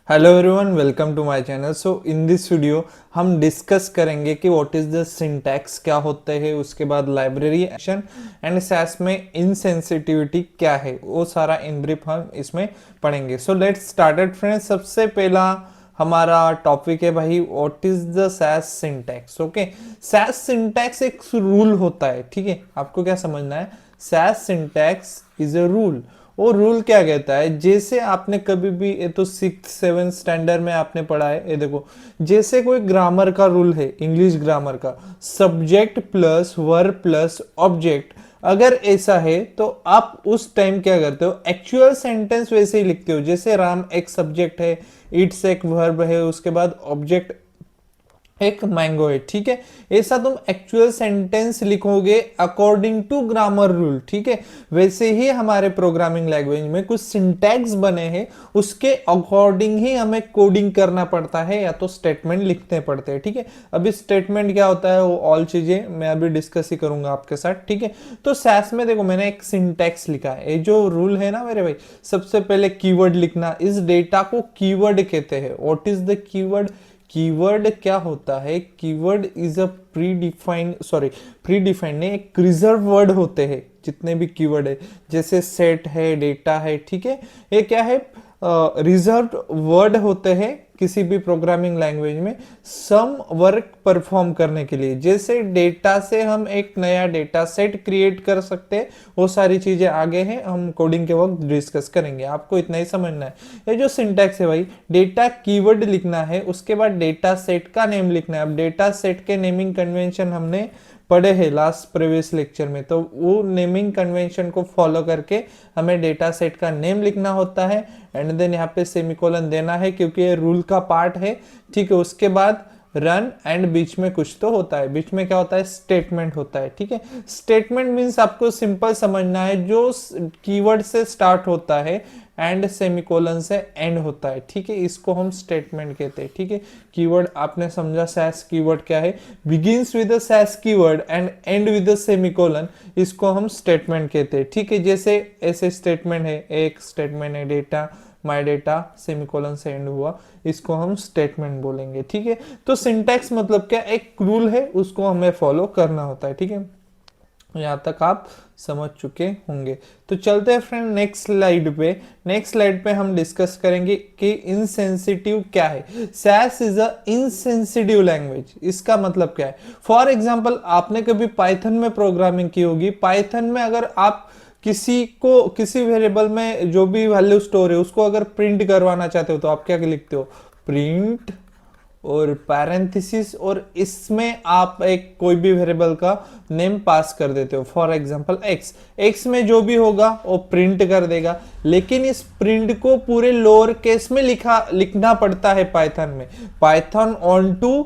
Hello everyone, welcome to my channel. So in this video हम discuss करेंगे कि what is the syntax, क्या होता है, उसके बाद लाइब्रेरी एक्शन एंड सैस में इनसेंसिटिविटी क्या है, वो सारा इन ब्रीफ हम इसमें पढ़ेंगे। So let's started friends. सबसे पहला हमारा टॉपिक है भाई, what is the SAS syntax. Okay, SAS syntax एक रूल होता है, ठीक है। आपको क्या समझना है, SAS syntax is a rule. वो रूल क्या कहता है, जैसे आपने कभी भी, ये तो 6-7 स्टैंडर्ड में आपने पढ़ा है, ये देखो, जैसे कोई ग्रामर का रूल है, इंग्लिश ग्रामर का, subject plus verb plus object, अगर ऐसा है तो आप उस टाइम क्या करते हो, एक्चुअल सेंटेंस वैसे ही लिखते हो। जैसे राम एक सब्जेक्ट है, इट्स एक वर्ब है, उसके बाद ऑब्जेक्ट एक मैंगो है, ठीक है। ऐसा तुम एक्चुअल सेंटेंस लिखोगे अकॉर्डिंग टू ग्रामर रूल, ठीक है। वैसे ही हमारे प्रोग्रामिंग लैंग्वेज में कुछ सिंटैक्स बने हैं, उसके अकॉर्डिंग ही हमें कोडिंग करना पड़ता है या तो स्टेटमेंट लिखने पड़ते हैं, ठीक है। अभी स्टेटमेंट क्या होता है, वो ऑल चीजें मैं अभी डिस्कस ही करूंगा आपके साथ, ठीक है। तो सैस में देखो, मैंने एक सिंटैक्स लिखा है। ये जो रूल है ना मेरे भाई, सबसे पहले कीवर्ड लिखना। इस डेटा को कीवर्ड कहते हैं। What is the keyword? Keyword क्या होता है, keyword is a pre defined नहीं, एक रिजर्व वर्ड होते हैं जितने भी कीवर्ड है। जैसे सेट है, डेटा है, ठीक है। ये क्या है, रिजर्व वर्ड होते हैं किसी भी प्रोग्रामिंग लैंग्वेज में सम वर्क परफॉर्म करने के लिए। जैसे डेटा से हम एक नया डेटा सेट क्रिएट कर सकते हैं, वो सारी चीजें आगे हैं, हम कोडिंग के वक्त डिस्कस करेंगे। आपको इतना ही समझना है। ये जो सिंटैक्स है भाई, डेटा कीवर्ड लिखना है, उसके बाद डेटा सेट का नेम लिखना है। अब डेटा सेट के नेमिंग कन्वेंशन हमने पढ़े हैं लास्ट प्रीवियस लेक्चर में, तो वो नेमिंग कन्वेंशन को फॉलो करके हमें डेटा सेट का नेम लिखना होता है एंड देन यहाँ पे सेमीकोलन देना है क्योंकि ये रूल का पार्ट है, ठीक है। उसके बाद रन एंड बीच में कुछ तो होता है, बीच में क्या होता है, स्टेटमेंट होता है, ठीक है। स्टेटमेंट मीन्स आपको सिंपल समझना है, जो कीवर्ड से स्टार्ट होता है एंड सेमीकोलन से एंड होता है, ठीक है। इसको हम स्टेटमेंट कहते हैं, ठीक है। कीवर्ड आपने समझा, सैस कीवर्ड क्या है, begins with a SAS keyword and end with a semicolon, इसको हम स्टेटमेंट कहते हैं, ठीक है। जैसे ऐसे स्टेटमेंट है, एक स्टेटमेंट है डेटा माई डेटा सेमीकोलन से एंड हुआ, इसको हम स्टेटमेंट बोलेंगे, ठीक है। तो सिंटैक्स मतलब क्या, एक रूल है, उसको हमें फॉलो करना होता है, ठीक है। यहाँ तक आप समझ चुके होंगे। तो चलते हैं फ्रेंड नेक्स्ट स्लाइड पे। नेक्स्ट स्लाइड पे हम डिस्कस करेंगे कि इनसेंसिटिव क्या है। SAS is a insensitive language. इसका मतलब क्या है, फॉर एग्जांपल आपने कभी पाइथन में प्रोग्रामिंग की होगी। पाइथन में अगर आप किसी वेरिएबल में जो भी वैल्यू स्टोर है उसको अगर प्रिंट करवाना चाहते हो तो आप क्या लिखते हो, प्रिंट और पैरेंथेसिस, और इसमें आप एक कोई भी वेरिएबल का नेम पास कर देते हो, फॉर एग्जांपल एक्स। एक्स में जो भी होगा वो प्रिंट कर देगा, लेकिन इस प्रिंट को पूरे लोअर केस में लिखना पड़ता है पाइथन में। पाइथन ऑन टू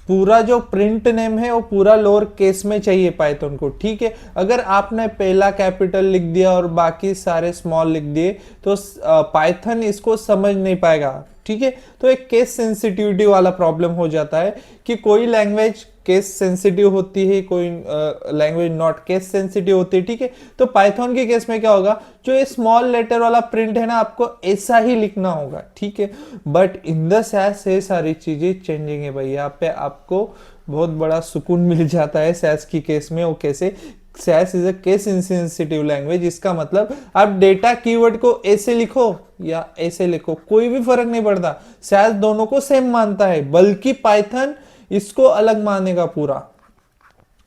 पूरा जो प्रिंट नेम है वो पूरा लोअर केस में चाहिए पाइथन को, ठीक है। अगर आपने पहला कैपिटल लिख दिया और बाकी सारे स्मॉल लिख दिए तो पाइथन इसको समझ नहीं पाएगा, ठीक है। तो एक केस सेंसिटिविटी वाला प्रॉब्लम हो जाता है कि कोई लैंग्वेज केस सेंसिटिव होती है, कोई लैंग्वेज नॉट केस सेंसिटिव होती है, ठीक है। तो पाइथन के केस में क्या होगा, जो ये स्मॉल लेटर वाला प्रिंट है ना, आपको ऐसा ही लिखना होगा, ठीक है। बट इन द सैस से सारी चीजें चेंजिंग है भाई। यहाँ पे आपको बहुत बड़ा सुकून मिल जाता है सैस की केस में। वो कैसे, SAS is a case insensitive language. इसका मतलब आप डेटा कीवर्ड को ऐसे लिखो या ऐसे लिखो, कोई भी फर्क नहीं पड़ता। सैस दोनों को सेम मानता है, बल्कि पाइथन इसको अलग मानेगा पूरा।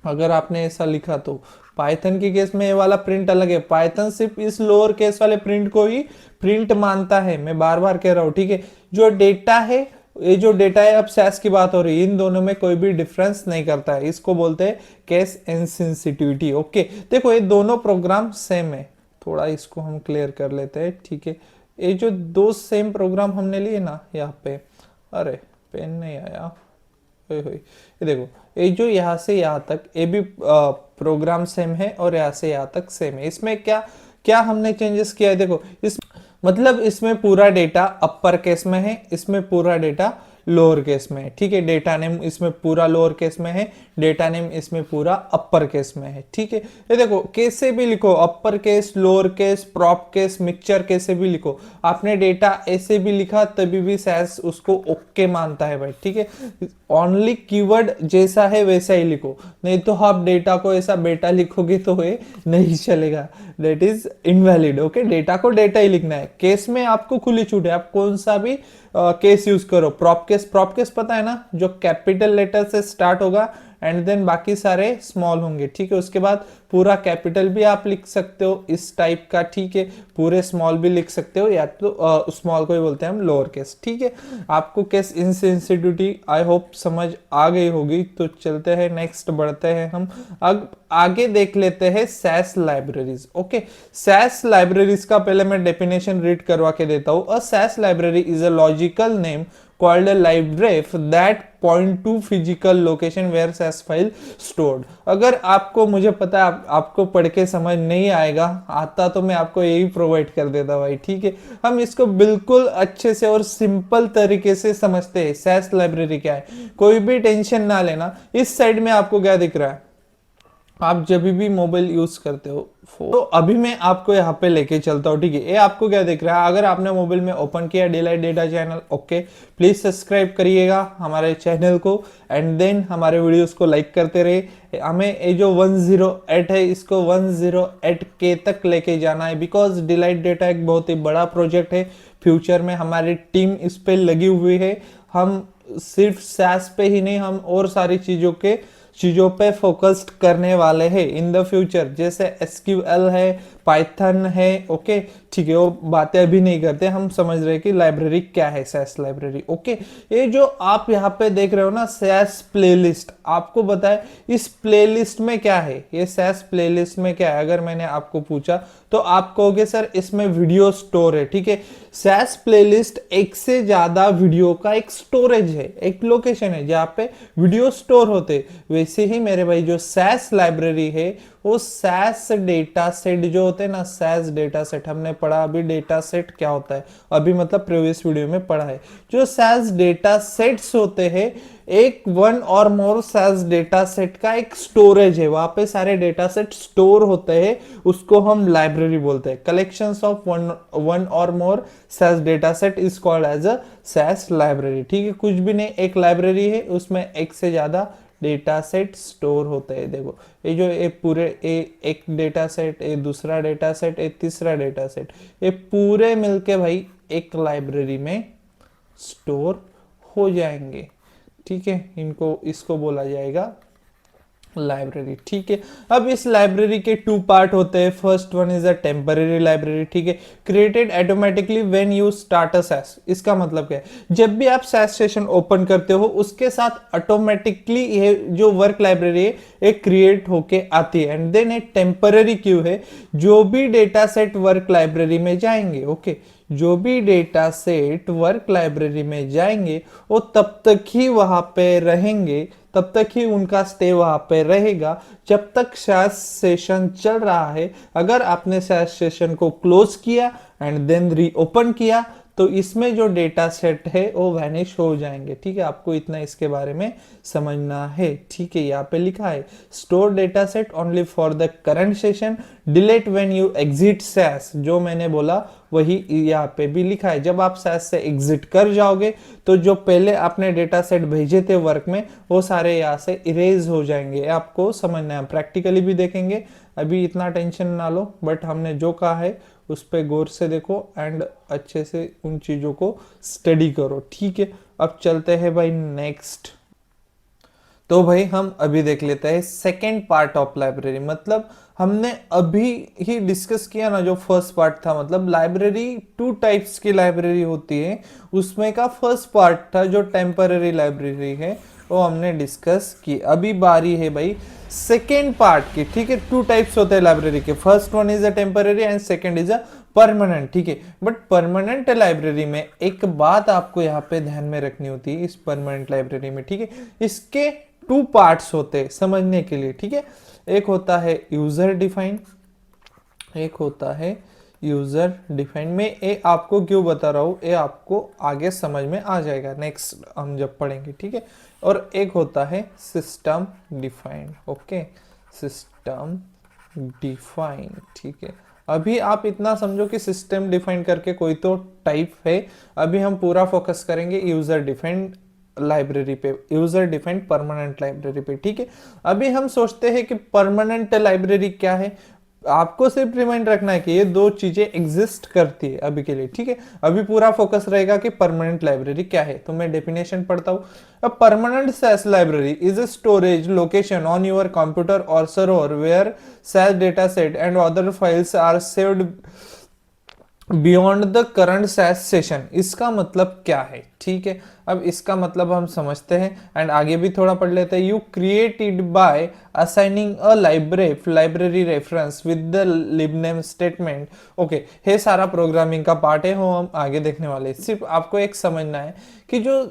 अगर आपने ऐसा लिखा तो पाइथन के केस में ये वाला प्रिंट अलग है। पाइथन सिर्फ इस लोअर केस वाले प्रिंट को ही प्रिंट मानता है, मैं बार बार कह रहा हूं, ठीक है। जो डेटा है, ये जो डेटा है, अब सैस की बात हो रही है, इन दोनों में कोई भी डिफरेंस नहीं करता है। इसको बोलते हैं केस इनसेंसिटिविटी। ओके, देखो ये दोनों प्रोग्राम सेम है, थोड़ा इसको हम क्लियर कर लेते हैं, ठीक है। ये जो दो सेम प्रोग्राम हमने लिए ना यहाँ पे, अरे पेन नहीं आया, ये देखो, ये जो यहाँ से यहाँ तक ये भी प्रोग्राम सेम है और यहाँ से यहाँ तक सेम है। इसमें क्या क्या हमने चेंजेस किया है, देखो, इस मतलब इसमें पूरा डेटा अपर केस में है, इसमें पूरा डेटा लोअर केस में है, ठीक है। डेटा नेम इसमें पूरा लोअर केस में है, डेटा नेम इसमें पूरा अपर केस में है, ठीक है। ये देखो कैसे भी लिखो, upper case, lower case, prop case, mixture कैसे भी लिखो, आपने डेटा ऐसे भी लिखा तभी भी सैस उसको ओके मानता है भाई, ठीक है। ओनली कीवर्ड जैसा है वैसा ही लिखो, नहीं तो आप डेटा को ऐसा बेटा लिखोगे तो ये नहीं चलेगा, that is invalid, okay. Data को डेटा ही लिखना है, केस में आपको खुली छूट है, आप कौन सा भी केस यूज करो। प्रॉप केस पता है ना, जो कैपिटल लेटर से स्टार्ट होगा एंड देन बाकी सारे स्मॉल होंगे, ठीक है। उसके बाद पूरा कैपिटल भी आप लिख सकते हो इस टाइप का, ठीक है। पूरे स्मॉल भी लिख सकते हो, या तो स्मॉल को ही बोलते हैं हम लोअर केस, ठीक है। आपको केस इनसेंसिटिविटी आई होप समझ आ गई होगी। तो चलते हैं नेक्स्ट, बढ़ते हैं हम। अब आगे देख लेते हैं SAS libraries, okay. SAS libraries का पहले मैं डेफिनेशन रीड करवा के देता हूं। A SAS library is a logical name called a library that point to physical location where SAS file stored। अगर आपको, मुझे पता है आपको पढ़ के समझ नहीं आएगा, आता तो मैं आपको यही प्रोवाइड कर देता भाई, ठीक है। हम इसको बिल्कुल अच्छे से और सिंपल तरीके से समझते हैं। SAS लाइब्रेरी क्या है, कोई भी टेंशन ना लेना। इस साइड में आपको क्या दिख रहा है, आप जब भी मोबाइल यूज करते हो तो अभी मैं आपको यहाँ पे लेके चलता हूँ, ठीक है। ये आपको क्या दिख रहा है, अगर आपने मोबाइल में ओपन किया delight data channel, okay, please subscribe करिएगा हमारे चैनल को एंड देन हमारे वीडियोस को लाइक करते रहे। हमें ये जो 108 है इसको 108K तक लेके जाना है, बिकॉज डिलाइट डेटा एक बहुत ही बड़ा प्रोजेक्ट है। फ्यूचर में हमारी टीम इस पे लगी हुई है। हम सिर्फ सैस पे ही नहीं, हम और सारी चीजों पे फोकस्ड करने वाले हैं इन द फ्यूचर, जैसे SQL है, पाइथन है, ओके, ठीक है। वो बातें अभी नहीं करते, हम समझ रहे हैं कि लाइब्रेरी क्या है, सैस लाइब्रेरी, ओके। ये जो आप यहाँ पे देख रहे हो ना सैस प्लेलिस्ट, आपको बताए इस प्लेलिस्ट में क्या है, ये सैस प्लेलिस्ट में क्या है। अगर मैंने आपको पूछा तो आप कहोगे सर इसमें वीडियो स्टोर है, ठीक है। सैस प्लेलिस्ट एक से ज्यादा वीडियो का एक स्टोरेज है, एक लोकेशन है जहाँ पे वीडियो स्टोर होते। वैसे ही मेरे भाई जो सैस लाइब्रेरी है वो सैस डेटा सेट जो होते हैं ना, सैस डेटा सेट हमने पढ़ा अभी, डेटा सेट क्या होता है अभी, मतलब प्रीवियस वीडियो में पढ़ा है। जो सैस डेटा सेट्स होते हैं, एक one or more SAS data set का एक स्टोरेज है, वहां पे सारे डेटा सेट स्टोर होते हैं, उसको हम लाइब्रेरी बोलते हैं। Collections of one or more SAS data set is called as a SAS library, ठीक है। कुछ भी नहीं, एक लाइब्रेरी है, उसमें एक से ज्यादा डेटा सेट स्टोर होते हैं। देखो ये जो एक डेटा सेट, ये दूसरा डेटा सेट, ये तीसरा डेटा सेट, ये पूरे मिलके भाई एक लाइब्रेरी में स्टोर हो जाएंगे, ठीक है। इसको बोला जाएगा लाइब्रेरी, ठीक है। अब इस लाइब्रेरी के 2 पार्ट होते हैं। First one is a temporary library, ठीक है, created automatically when you start a SAS. इसका मतलब क्या है, जब भी आप सैस सेशन ओपन करते हो उसके साथ ऑटोमेटिकली ये जो वर्क लाइब्रेरी है एक क्रिएट होके आती है। एंड देन एक टेम्पररी क्यू है, जो भी डेटा सेट वर्क लाइब्रेरी में जाएंगे, ओके, जो भी डेटा सेट वर्क लाइब्रेरी में जाएंगे वो तब तक ही वहां पे रहेंगे, तब तक ही उनका स्टे वहां पे रहेगा जब तक सैस सेशन चल रहा है। अगर आपने सैस सेशन को क्लोज किया एंड देन रीओपन किया तो इसमें जो डेटा सेट है वो वैनिश हो जाएंगे, ठीक है। आपको इतना इसके बारे में समझना है, ठीक है। यहाँ पे लिखा है store data set only for the current session, delete when you exit SAS, जो मैंने बोला वही यहाँ पे भी लिखा है। जब आप सैस से एग्जिट कर जाओगे तो जो पहले आपने डेटा सेट भेजे थे वर्क में वो सारे यहाँ से इरेज हो जाएंगे। आपको समझना है, प्रैक्टिकली भी देखेंगे, अभी इतना टेंशन ना लो, बट हमने जो कहा है उस पर गौर से देखो एंड अच्छे से उन चीजों को स्टडी करो, ठीक है। अब चलते हैं भाई नेक्स्ट। तो भाई हम अभी देख लेते हैं सेकेंड पार्ट ऑफ लाइब्रेरी। मतलब हमने अभी ही डिस्कस किया ना जो फर्स्ट पार्ट था, मतलब लाइब्रेरी 2 टाइप्स की लाइब्रेरी होती है, उसमें का फर्स्ट पार्ट था जो टेम्पररी लाइब्रेरी है वो हमने डिस्कस की। अभी बारी है भाई सेकेंड पार्ट की, ठीक है। 2 टाइप्स होते हैं लाइब्रेरी के, first one is a temporary and second is a permanent, ठीक है। बट परमानेंट लाइब्रेरी में एक बात आपको यहाँ पे ध्यान में रखनी होती है, इस परमानेंट लाइब्रेरी में, ठीक है, इसके 2 पार्ट्स होते हैं समझने के लिए, ठीक है। एक होता है यूजर डिफाइन, एक होता है यूजर डिफाइंड में ये आपको क्यों बता रहा हूँ, ये आपको आगे समझ में आ जाएगा नेक्स्ट हम जब पढ़ेंगे, ठीक है। और एक होता है system defined, okay, system defined, ठीक है। अभी आप इतना समझो कि सिस्टम डिफाइंड करके कोई तो टाइप है, अभी हम पूरा फोकस करेंगे यूजर डिफाइंड लाइब्रेरी पे, यूजर डिफाइंड परमानेंट लाइब्रेरी पे, ठीक है। अभी हम सोचते हैं कि परमानेंट लाइब्रेरी क्या है, आपको सिर्फ रिमाइंड रखना है कि ये दो चीजें एग्जिस्ट करती है अभी के लिए, ठीक है। अभी पूरा फोकस रहेगा कि परमानेंट लाइब्रेरी क्या है, तो मैं डेफिनेशन पढ़ता हूं। A permanent SAS library is a storage location on your computer or server where SAS data set and other files are saved beyond the current SAS session. इसका मतलब क्या है, ठीक है। अब इसका मतलब हम समझते हैं एंड आगे भी थोड़ा पढ़ लेते हैं। You created by assigning a library reference with the libname statement, okay. ये सारा प्रोग्रामिंग का पार्ट है, वो हम आगे देखने वाले हैं। सिर्फ आपको एक समझना है कि जो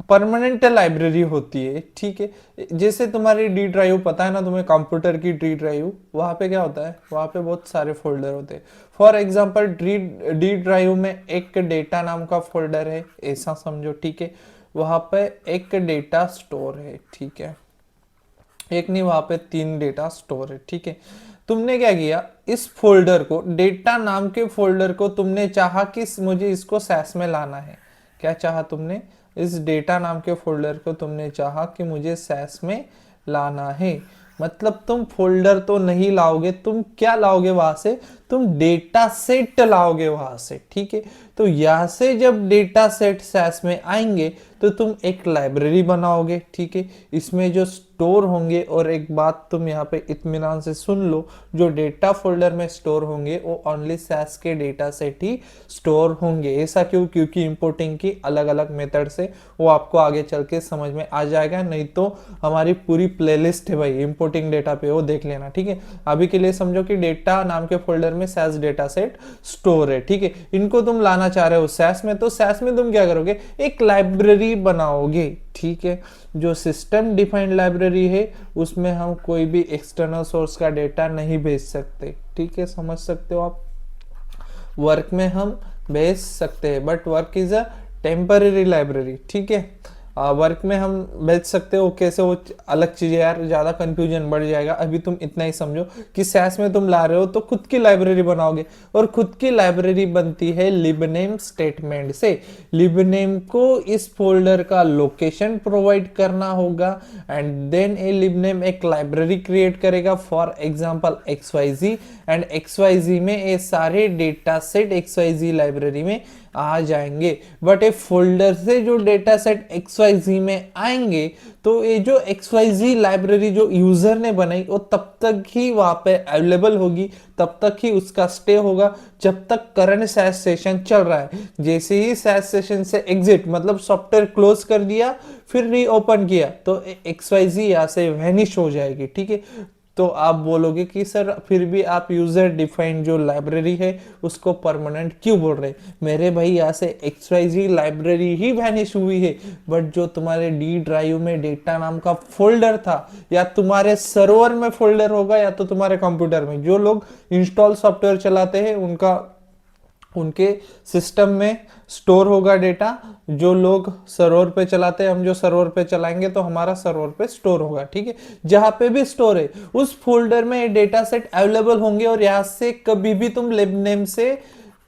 परमानेंट लाइब्रेरी होती है, ठीक है, जैसे तुम्हारी डी ड्राइव, पता है ना तुम्हें, कंप्यूटर की डी ड्राइव, वहां पे क्या होता है, वहां पे बहुत सारे फोल्डर होते हैं। फॉर एग्जांपल डी ड्राइव में एक डेटा नाम का फोल्डर है, ऐसा समझो, ठीक है। वहां पे एक डेटा स्टोर है, ठीक है, एक नहीं, वहां पे 3 डेटा स्टोर है, ठीक है। तुमने क्या किया, इस फोल्डर को, डेटा नाम के फोल्डर को तुमने चाहा कि मुझे इसको सैस में लाना है। क्या चाहा तुमने, इस डेटा नाम के फोल्डर को तुमने चाहा कि मुझे सैस में लाना है। मतलब तुम फोल्डर तो नहीं लाओगे, तुम क्या लाओगे वहां से, तुम डेटा सेट लाओगे वहां से, ठीक है। तो यहां से जब डेटा सेट सैस में आएंगे तो तुम एक लाइब्रेरी बनाओगे, ठीक है। इसमें जो स्टोर होंगे, और एक बात तुम यहाँ पे इत्मीनान से सुन लो, जो डेटा फोल्डर में स्टोर होंगे वो ओनली सैस के डेटा सेट ही स्टोर होंगे। ऐसा क्यों, क्योंकि इंपोर्टिंग की अलग अलग मेथड से, वो आपको आगे चल के समझ में आ जाएगा। नहीं तो हमारी पूरी प्लेलिस्ट है भाई इंपोर्टिंग डेटा पे, वो देख लेना, ठीक है। अभी के लिए समझो कि डेटा नाम के फोल्डर में सैस डेटा सेट स्टोर है, ठीक है। इनको तुम लाना चाह रहे हो सैस में, तो सैस में तुम क्या करोगे, एक लाइब्रेरी बनाओगे, ठीक है। जो सिस्टम डिफाइंड लाइब्रेरी है उसमें हम कोई भी एक्सटर्नल सोर्स का डेटा नहीं भेज सकते, ठीक है, समझ सकते हो आप। वर्क में हम भेज सकते हैं, but work is a temporary library, ठीक है। वर्क में हम भेज सकते हो, कैसे, वो अलग चीज है यार, ज्यादा कंफ्यूजन बढ़ जाएगा। अभी तुम इतना ही समझो कि सैस में तुम ला रहे हो तो खुद की लाइब्रेरी बनाओगे, और खुद की लाइब्रेरी बनती है लिबनेम स्टेटमेंट से। लिबनेम को इस फोल्डर का लोकेशन प्रोवाइड करना होगा, एंड देन ए लिबनेम एक लाइब्रेरी क्रिएट करेगा, for example XYZ, and XYZ में ये सारे डेटा सेट XYZ लाइब्रेरी में आ जाएंगे। बट ए फोल्डर से जो डेटा सेट XYZ में आएंगे, तो ये जो XYZ लाइब्रेरी जो यूजर ने बनाई, वो तब तक ही वहां पे अवेलेबल होगी, तब तक ही उसका स्टे होगा जब तक करंट सैस सेशन चल रहा है। जैसे ही सैस सेशन से एग्जिट, मतलब सॉफ्टवेयर क्लोज कर दिया फिर रीओपन किया, तो XYZ यहाँ से वैनिश हो जाएगी, ठीक है। तो आप बोलोगे कि सर फिर भी आप यूजर डिफाइंड जो लाइब्रेरी है उसको परमानेंट क्यों बोल रहे हैं। मेरे भाई यहाँ से XYZ लाइब्रेरी ही वैनिश हुई है, बट जो तुम्हारे डी ड्राइव में डेटा नाम का फोल्डर था, या तुम्हारे सर्वर में फोल्डर होगा, या तो तुम्हारे कंप्यूटर में, जो लोग इंस्टॉल सॉफ्टवेयर चलाते हैं उनके सिस्टम में स्टोर होगा डेटा। जो लोग सर्वर पे चलाते हैं, हम जो सर्वर पे चलाएंगे तो हमारा सर्वर पे स्टोर होगा, ठीक है। जहां पे भी स्टोर है उस फोल्डर में डेटा सेट अवेलेबल होंगे, और यहां से कभी भी तुम लिबनेम से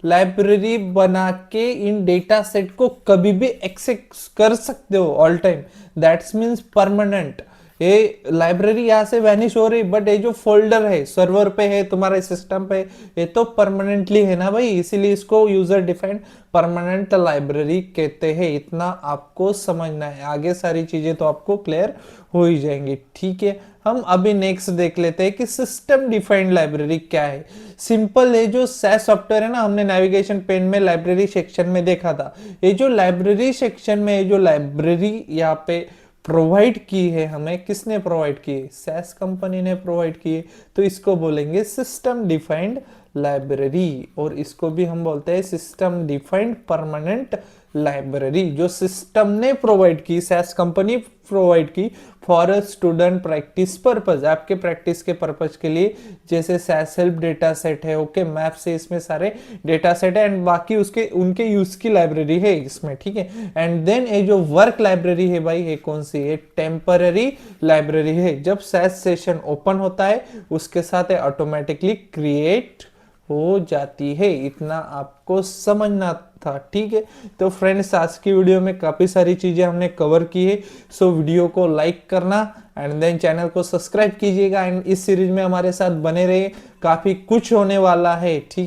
लाइब्रेरी बना के इन डेटा सेट को कभी भी एक्सेस कर सकते हो all time. That's means permanent. ये लाइब्रेरी यहाँ से वैनिश हो रही, बट ये जो फोल्डर है सर्वर पे है, तुम्हारे सिस्टम पे, ये तो परमानेंटली है ना भाई, इसीलिए इसको यूजर डिफाइंड परमानेंट लाइब्रेरी कहते हैं। इतना आपको समझना है, आगे सारी चीजें तो आपको क्लियर हो ही जाएंगी, ठीक है। हम अभी नेक्स्ट देख लेते हैं कि सिस्टम डिफाइंड लाइब्रेरी क्या है। सिंपल है, जो सैस सॉफ्टवेयर है ना, हमने नेविगेशन पेन में लाइब्रेरी सेक्शन में देखा था। ये जो लाइब्रेरी सेक्शन में जो लाइब्रेरी यहाँ पे प्रोवाइड की है, हमें किसने प्रोवाइड की है, सैस कंपनी ने प्रोवाइड की है, तो इसको बोलेंगे सिस्टम डिफाइंड लाइब्रेरी, और इसको भी हम बोलते हैं सिस्टम डिफाइंड परमानेंट लाइब्रेरी जो सिस्टम ने प्रोवाइड की, सैस कंपनी प्रोवाइड की for a student practice purpose, आपके प्रैक्टिस के पर्पज के लिए, जैसे सैस हेल्प डेटा सेट है, ओके, मैप से इसमें सारे डेटा सेट है एंड बाकी उसके उनके यूज की लाइब्रेरी है इसमें, ठीक है। एंड देन ये जो वर्क लाइब्रेरी है भाई, ये कौन सी है, टेम्पररी लाइब्रेरी है, जब सैस सेशन ओपन होता है उसके साथ ऑटोमेटिकली क्रिएट हो जाती है। इतना आपको समझना था, ठीक है। तो फ्रेंड्स आज की वीडियो में काफी सारी चीजें हमने कवर की है, सो वीडियो को लाइक करना एंड देन चैनल को सब्सक्राइब कीजिएगा एंड इस सीरीज में हमारे साथ बने रहिए, काफी कुछ होने वाला है, ठीक।